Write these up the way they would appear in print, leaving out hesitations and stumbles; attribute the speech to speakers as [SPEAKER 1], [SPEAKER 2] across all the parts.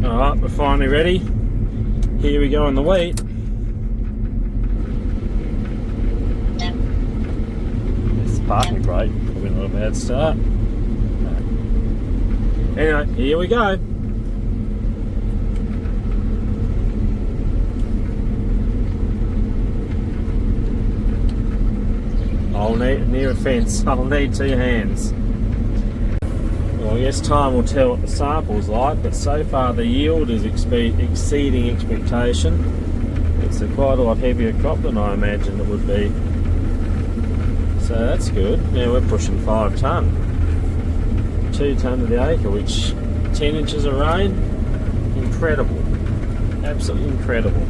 [SPEAKER 1] Alright, we're finally ready. Here we go on the wheat. This parking brake, probably not a bad start. Anyway, here we go. I'll need, near a fence, I'll need 2 hands. Well, I guess time will tell what the sample's like, but so far the yield is exceeding expectation. It's quite a lot heavier crop than I imagined it would be. So that's good. Now we're pushing 5 tonne. 2 tonne to the acre, which 10 inches of rain, incredible. Absolutely incredible.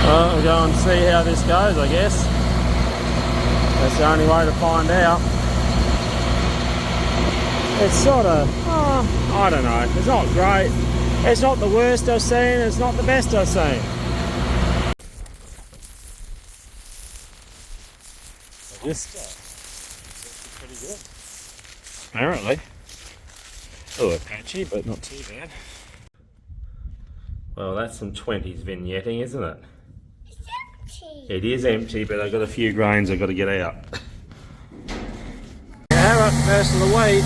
[SPEAKER 1] Well, we'll go and see how this goes, I guess. That's the only way to find out. It's sort of, I don't know, it's not great. It's not the worst I've seen, it's not the best I've seen. This stuff is pretty good. Apparently. A little patchy, but not too bad. Well, that's some 20s vignetting, isn't it? It is empty, but I've got a few grains I've got to get out. Carrot versus the wheat.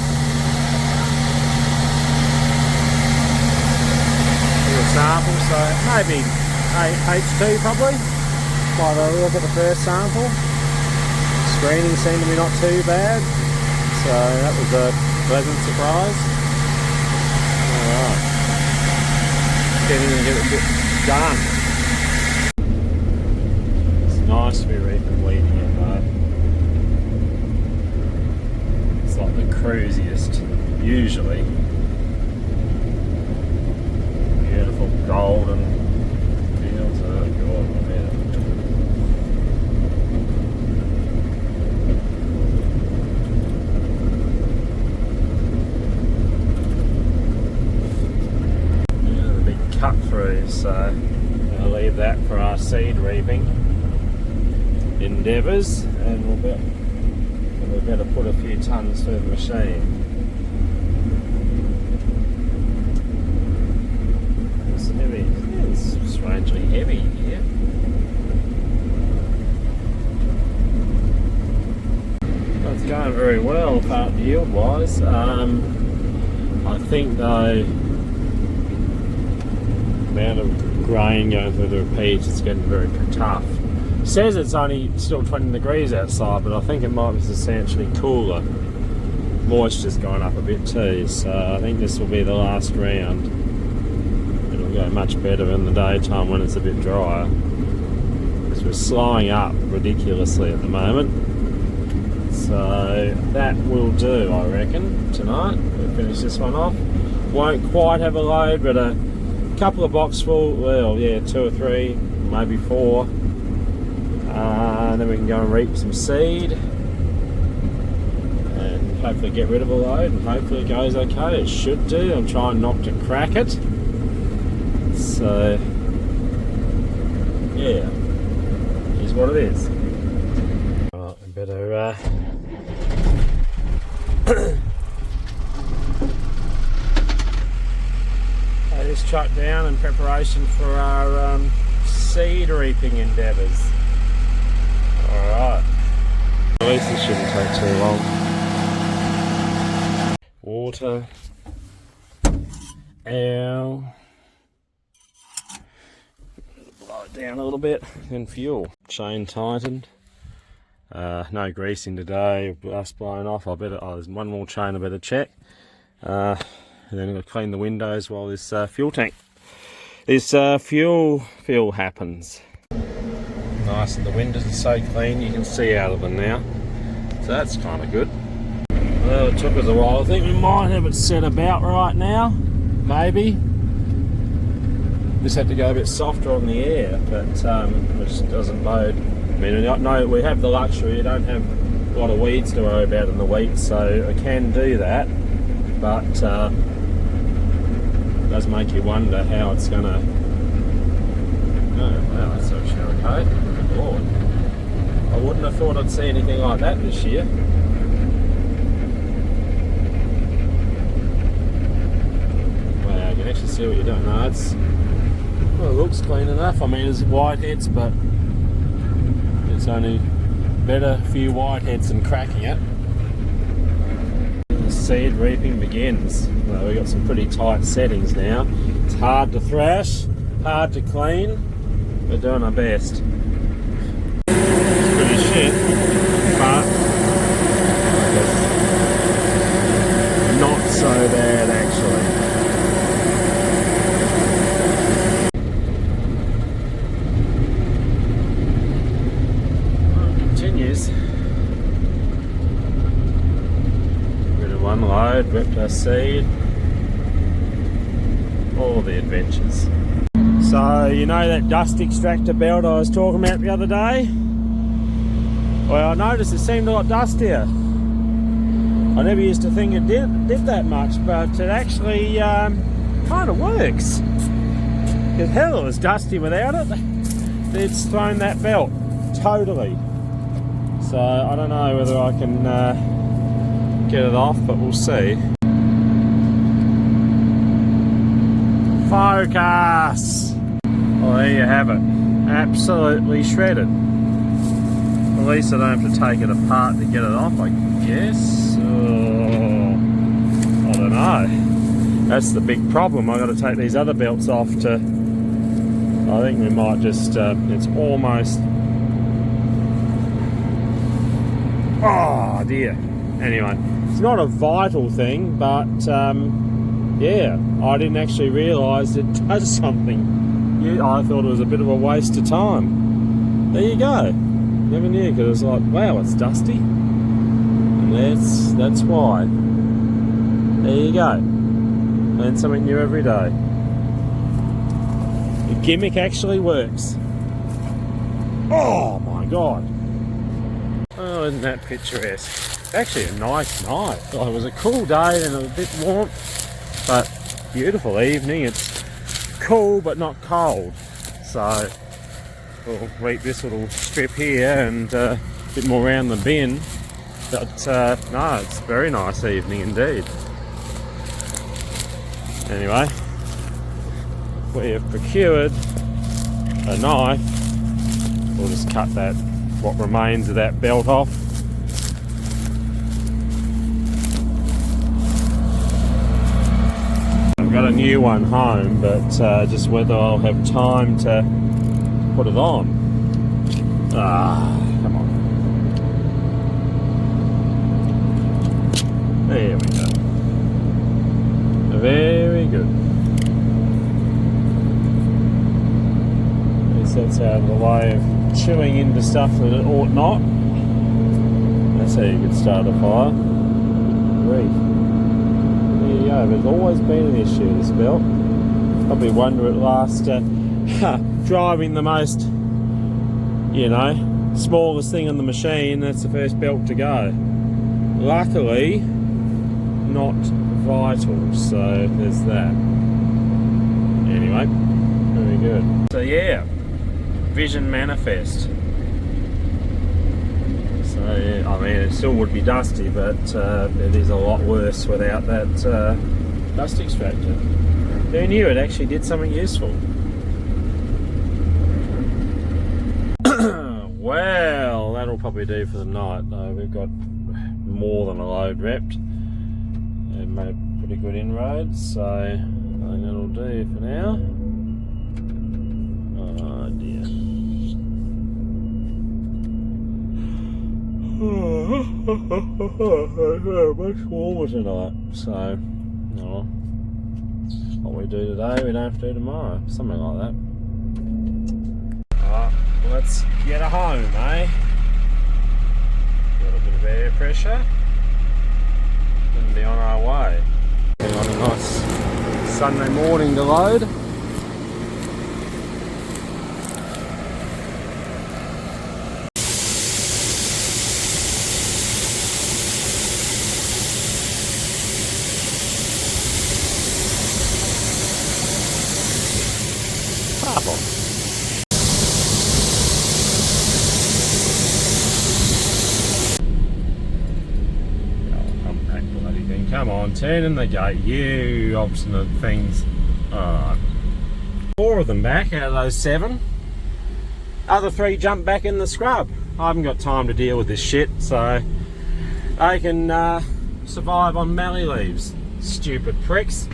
[SPEAKER 1] Little sample, so maybe H2 probably. By the look at the first sample. Screening seemed to be not too bad, so that was a pleasant surprise. Alright. Get in and get it done. Nice to be reaping wheat again though. It's like the cruisiest, usually. Beautiful golden fields. Oh god, look at it. Yeah, the big cut through, so I'll leave that for our seed reaping endeavours, and we better put a few tonnes through the machine. It's heavy. It's strangely heavy here. Well, it's going very well, apart yield wise. I think though, the amount of grain going through the repeats, it's getting very tough. It says it's only still 20 degrees outside, but I think it might be substantially cooler. Moisture's gone up a bit too, so I think this will be the last round. It'll go much better in the daytime when it's a bit drier. Because we're slowing up ridiculously at the moment. So that will do, I reckon, tonight. We'll finish this one off. Won't quite have a load, but a couple of box full, well, yeah, 2 or 3, maybe 4. And then we can go and reap some seed and hopefully get rid of a load, and hopefully it goes okay. It should do. I'm trying not to crack it. So yeah, here's what it is. Right, I better lay this truck down in preparation for our seed reaping endeavours. Alright, at least this shouldn't take too long. Water, air, blow it down a little bit, and fuel. Chain tightened. No greasing today, us blowing off. There's one more chain I better check. And then I'm going to clean the windows while this fuel fill happens. Nice, and the windows are so clean you can see out of them now, so that's kind of good. Well, it took us a while. I think we might have it set about right now, maybe. Just had to go a bit softer on the air, but which doesn't bode. I mean, no, we have the luxury. You don't have a lot of weeds to worry about in the week, so I can do that, but it does make you wonder how it's going to... Oh, wow, that's actually okay. Good Lord. I wouldn't have thought I'd see anything like that this year. Wow, you can actually see what you're doing. No, it's... Well, it looks clean enough. I mean, there's whiteheads, but it's only better few whiteheads than cracking it. The seed reaping begins. Well, we've got some pretty tight settings now. It's hard to thrash, hard to clean. We're doing our best. It's pretty shit, but not so bad actually. Rid of one load, ripped our seed, all the adventures. So, you know that dust extractor belt I was talking about the other day? Well, I noticed it seemed a lot dustier. I never used to think it did that much, but it actually kind of works. Because hell, it was dusty without it. It's thrown that belt, totally. So I don't know whether I can get it off, but we'll see. Focus! Well, there you have it. Absolutely shredded. At least I don't have to take it apart to get it off, I guess. Oh, I don't know. That's the big problem. I've got to take these other belts off to... I think we might just... it's almost... Oh dear. Anyway, it's not a vital thing, but yeah, I didn't actually realise it does something. Yeah, I thought it was a bit of a waste of time. There you go. Never knew, because it was like, wow, it's dusty. And that's why. There you go. Learn something new every day. The gimmick actually works. Oh my god. Oh, isn't that picturesque? Actually a nice night. Oh, it was a cool day and it was a bit warm, but beautiful evening. It's cool but not cold. So we'll reap this little strip here and a bit more around the bin. But no, it's a very nice evening indeed. Anyway, we have procured a knife. We'll just cut that, what remains of that belt off. I've got a new one home, but just whether I'll have time to put it on. Come on. There we go. Very good. At least that's out of the way of chewing into stuff that it ought not. That's how you could start a fire. Grief. There you go. There's always been an issue, this belt. Probably wonder at last driving the most, you know, smallest thing on the machine, that's the first belt to go. Luckily, not vital, so there's that. Anyway, very good. So yeah, vision manifest. So yeah, I mean, it still would be dusty, but it is a lot worse without that dust extractor. Who knew it actually did something useful? Well, that'll probably do for the night though. We've got more than a load repped. They've made pretty good inroads, so I think that'll do for now. Oh dear. Much warmer tonight, so oh, what we do today we don't have to do tomorrow, something like that. Alright, let's get home, eh? A little bit of air pressure and be on our way. On a nice Sunday morning to load. fucking, come on, turn in the gate, you obstinate things. Alright. 4 of them back out of those 7. Other 3 jump back in the scrub. I haven't got time to deal with this shit, so they can survive on mallee leaves. Stupid pricks.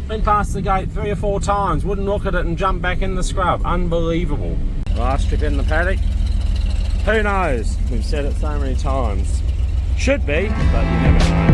[SPEAKER 1] Been past the gate 3 or 4 times, wouldn't look at it and jump back in the scrub. Unbelievable. Last trip in the paddock. Who knows? We've said it so many times. Should be, but you never know.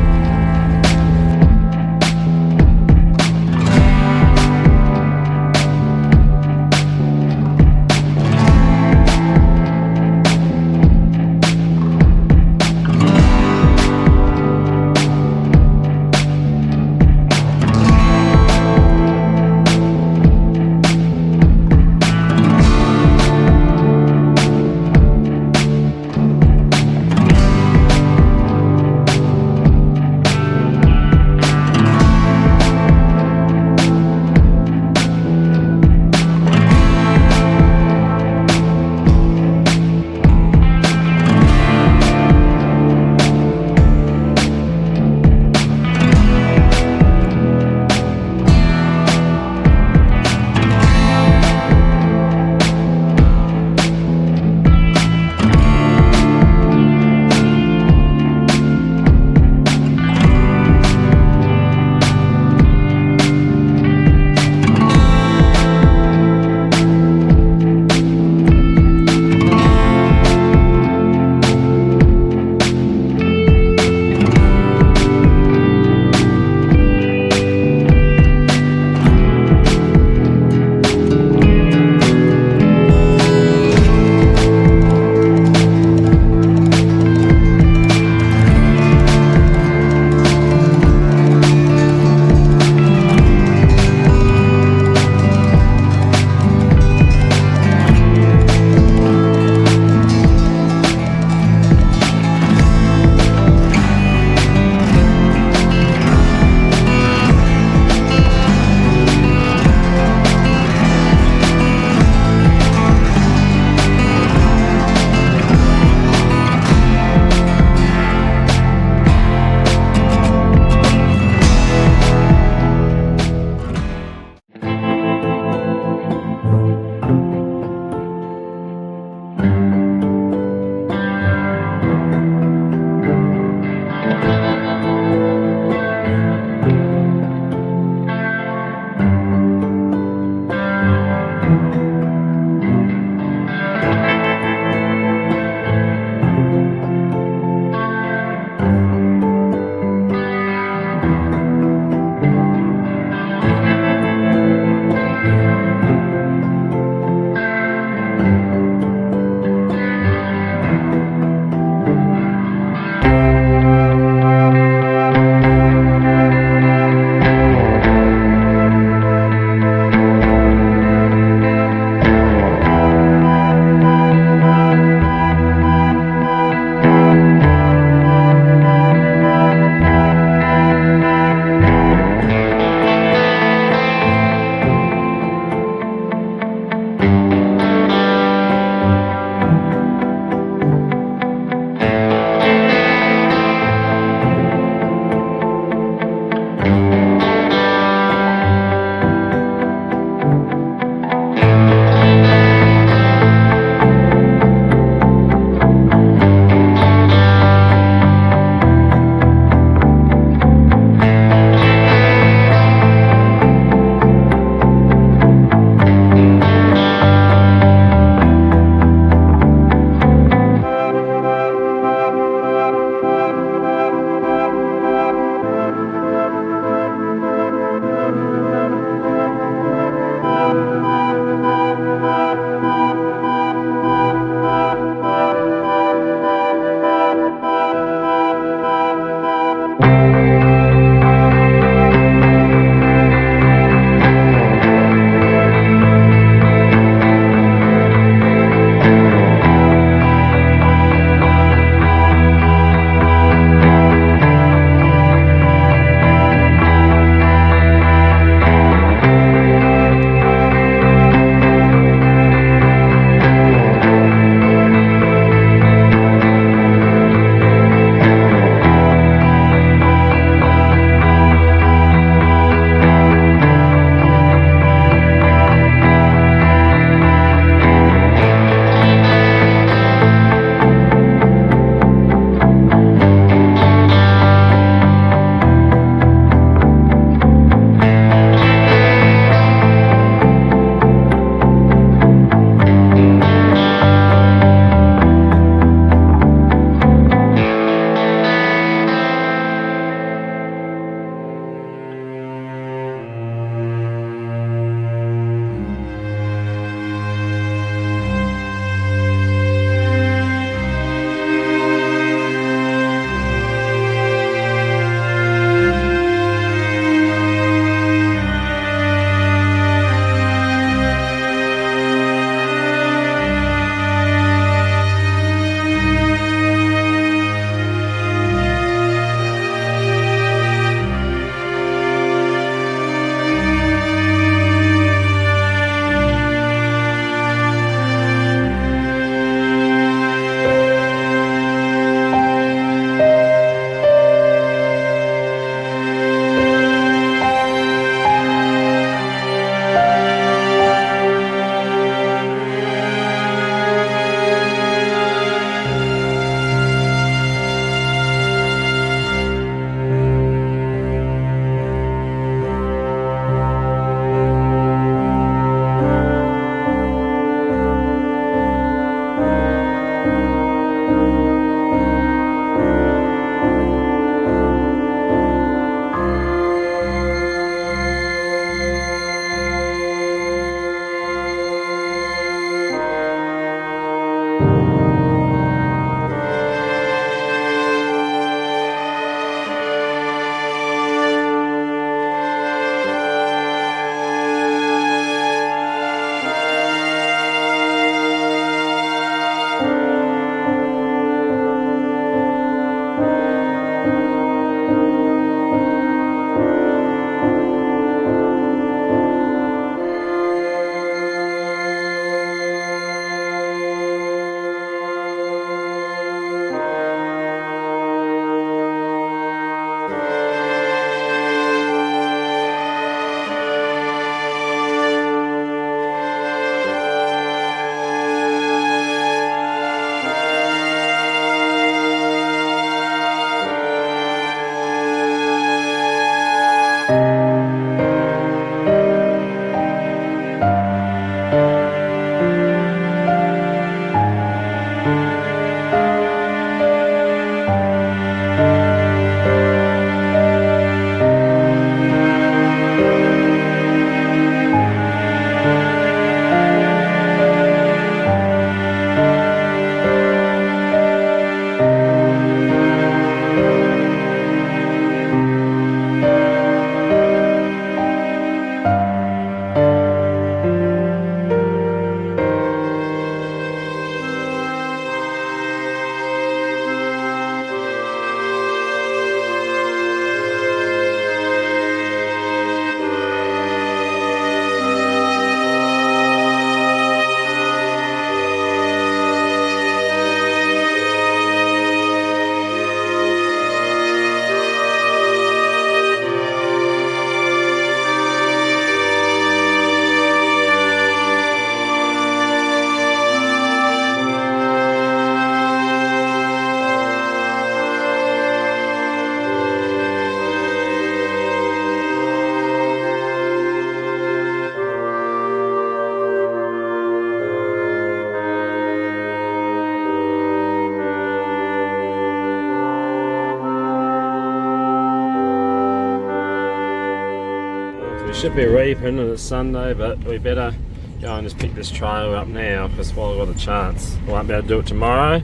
[SPEAKER 1] Should be reaping and it's Sunday, but we better go and just pick this trailer up now because while I've got a chance, I won't be able to do it tomorrow,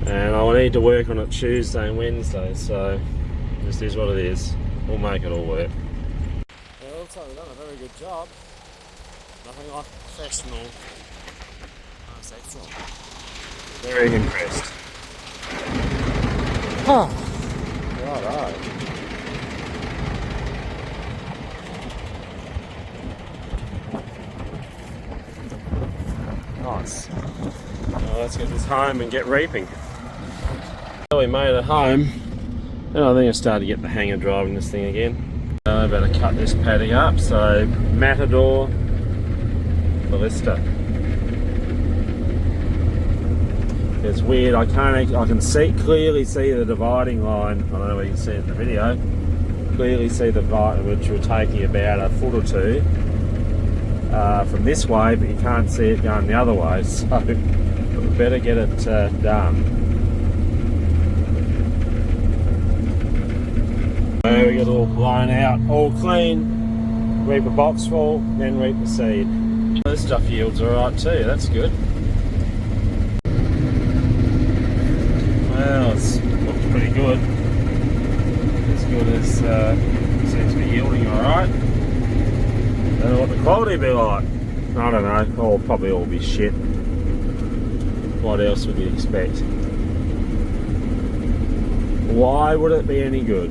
[SPEAKER 1] and I'll need to work on it Tuesday and Wednesday, so this is what it is. We'll make it all work. Well, it looks like we've done a very good job. Nothing like professional. That's excellent. Very impressed. Righto. Nice. Well, let's get this home and get reaping. So we made it home, and I think I started to get the hang of driving this thing again. I better cut this paddock up. So Matador, Ballista. It's weird. I can clearly see the dividing line. I don't know whether you can see it in the video. Clearly see the divide, which we're taking about a foot or two from this way, but you can't see it going the other way. So we better get it done. There we got it all blown out, all clean. Reap a box full, then reap the seed. This stuff yields alright too. That's good. Well, it's looks pretty good. As good as seems to be yielding alright. Don't know what the quality will be like. I don't know. It'll probably all be shit. What else would you expect? Why would it be any good?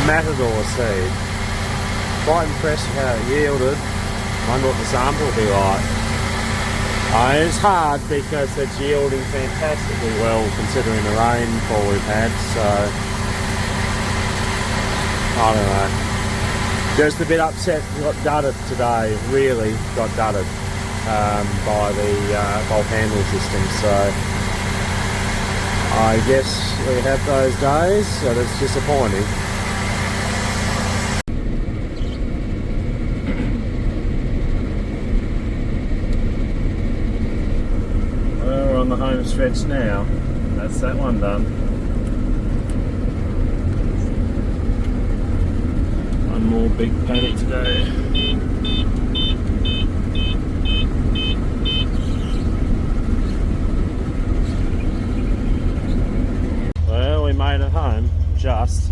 [SPEAKER 1] Matador seed. Quite impressed with how it yielded. Wonder what the sample will be like. It's hard because it's yielding fantastically well considering the rainfall we've had, so I don't know. Just a bit upset, got dudded today, really got dudded by the bulk handle system, so I guess we have those days, so that's disappointing. Well, we're on the home stretch now. That's that one done. One more big paddock today. Well, we made it home, just.